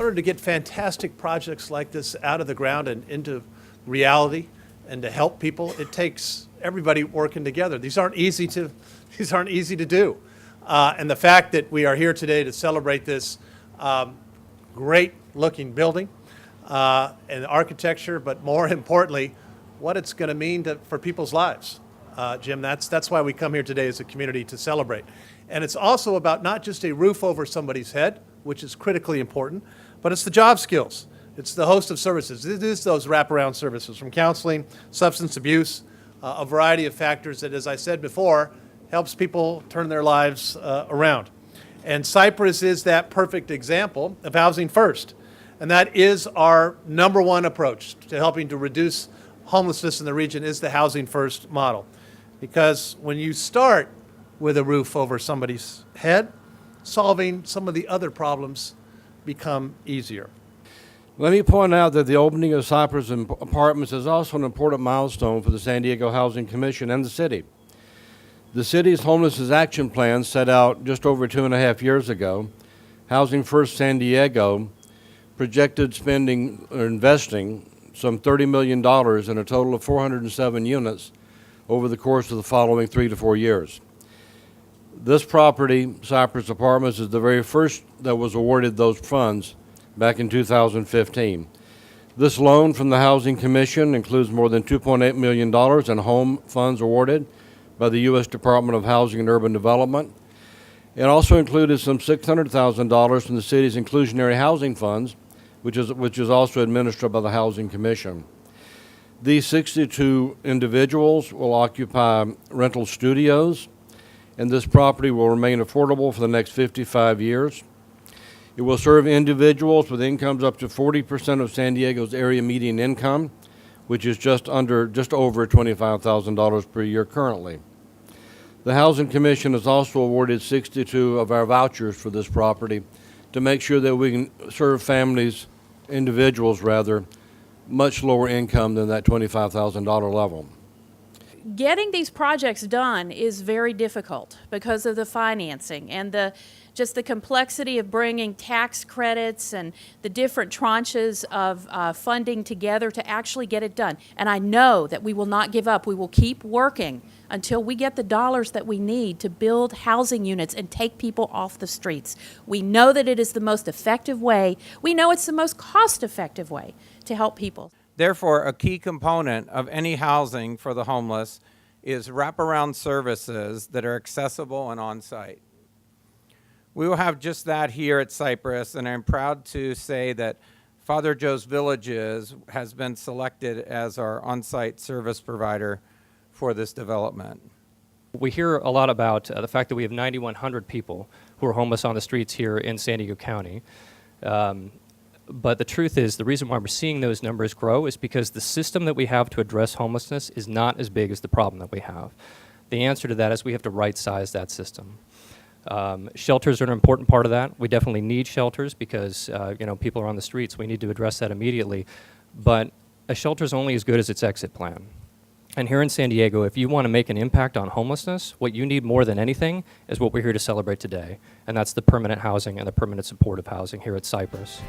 order to get fantastic projects like this out of the ground and into reality and to help people, it takes everybody working together. These aren't easy to do. And the fact that we are here today to celebrate this great looking building and architecture, but more importantly, what it's going to mean for people's lives. Jim, that's why we come here today as a community to celebrate. And it's also about not just a roof over somebody's head, which is critically important, but it's the job skills. It's the host of services. It is those wraparound services from counseling, substance abuse, a variety of factors that, as I said before, helps people turn their lives around. And Cypress is that perfect example of housing first. And that is our number one approach to helping to reduce homelessness in the region is the housing first model. Because when you start with a roof over somebody's head, solving some of the other problems become easier. Let me point out that the opening of Cypress Apartments is also an important milestone for the San Diego Housing Commission and the city. The city's homelessness action plan set out just over 2.5 years ago. Housing First San Diego projected spending or investing some $30 million in a total of 407 units over the course of the following 3 to 4 years. This property, Cypress Apartments, is the very first that was awarded those funds back in 2015. This loan from the Housing Commission includes more than $2.8 million in home funds awarded by the U.S. Department of Housing and Urban Development. It also included some $600,000 from the city's inclusionary housing funds, which is also administered by the Housing Commission. These 62 individuals will occupy rental studios, and this property will remain affordable for the next 55 years. It will serve individuals with incomes up to 40% of San Diego's area median income, which is just over $25,000 per year currently. The Housing Commission has also awarded 62 of our vouchers for this property to make sure that we can serve individuals, much lower income than that $25,000 level. Getting these projects done is very difficult because of the financing and just the complexity of bringing tax credits and the different tranches of funding together to actually get it done. And I know that we will not give up. We will keep working until we get the dollars that we need to build housing units and take people off the streets. We know that it is the most effective way. We know it's the most cost-effective way to help people. Therefore, a key component of any housing for the homeless is wraparound services that are accessible and on-site. We will have just that here at Cypress, and I'm proud to say that Father Joe's Villages has been selected as our on-site service provider for this development. We hear a lot about the fact that we have 9,100 people who are homeless on the streets here in San Diego County. But the truth is, the reason why we're seeing those numbers grow is because the system that we have to address homelessness is not as big as the problem that we have. The answer to that is we have to right-size that system. Shelters are an important part of that. We definitely need shelters because people are on the streets. We need to address that immediately. But a shelter is only as good as its exit plan. And here in San Diego, if you want to make an impact on homelessness, what you need more than anything is what we're here to celebrate today, and that's the permanent housing and the permanent supportive housing here at Cypress.